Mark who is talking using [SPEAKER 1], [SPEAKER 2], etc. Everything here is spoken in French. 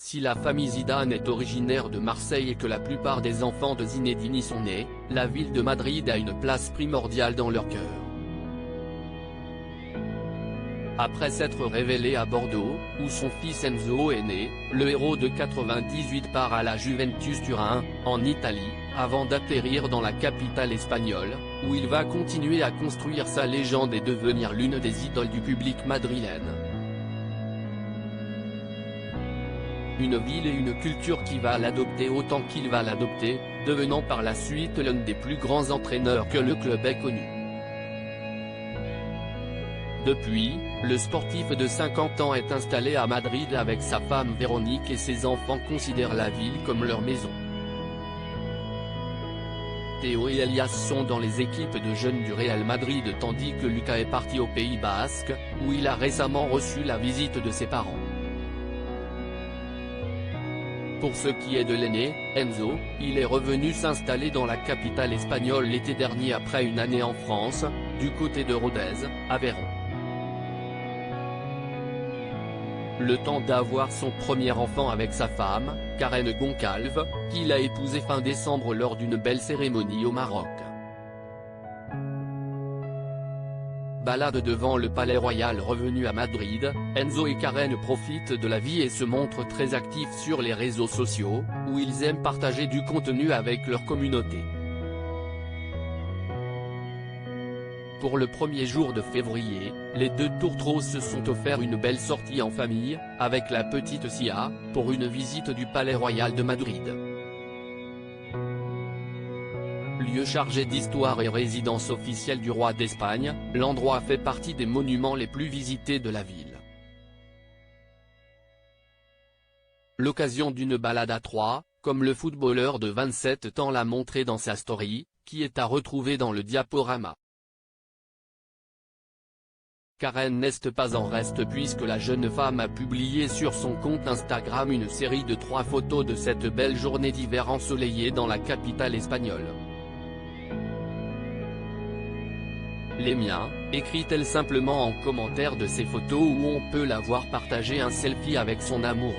[SPEAKER 1] Si la famille Zidane est originaire de Marseille et que la plupart des enfants de Zinedine y sont nés, la ville de Madrid a une place primordiale dans leur cœur. Après s'être révélé à Bordeaux, où son fils Enzo est né, le héros de 98 part à la Juventus Turin, en Italie, avant d'atterrir dans la capitale espagnole, où il va continuer à construire sa légende et devenir l'une des idoles du public madrilène. Une ville et une culture qui va l'adopter autant qu'il va l'adopter, devenant par la suite l'un des plus grands entraîneurs que le club ait connu. Depuis, le sportif de 50 ans est installé à Madrid avec sa femme Véronique et ses enfants considèrent la ville comme leur maison. Théo et Elias sont dans les équipes de jeunes du Real Madrid tandis que Lucas est parti au Pays Basque, où il a récemment reçu la visite de ses parents. Pour ce qui est de l'aîné, Enzo, il est revenu s'installer dans la capitale espagnole l'été dernier après une année en France, du côté de Rodez, Aveyron. Le temps d'avoir son premier enfant avec sa femme, Karen Goncalves, qu'il a épousée fin décembre lors d'une belle cérémonie au Maroc. Balade devant le Palais Royal revenu à Madrid, Enzo et Karen profitent de la vie et se montrent très actifs sur les réseaux sociaux, où ils aiment partager du contenu avec leur communauté. Pour le premier jour de février, les deux tourtereaux se sont offerts une belle sortie en famille, avec la petite Sia, pour une visite du Palais Royal de Madrid. Lieu chargé d'histoire et résidence officielle du roi d'Espagne, l'endroit fait partie des monuments les plus visités de la ville. L'occasion d'une balade à trois, comme le footballeur de 27 ans l'a montré dans sa story, qui est à retrouver dans le diaporama. Karen n'est pas en reste puisque la jeune femme a publié sur son compte Instagram une série de 3 photos de cette belle journée d'hiver ensoleillée dans la capitale espagnole. Les miens, écrit-elle simplement en commentaire de ces photos où on peut la voir partager un selfie avec son amoureux.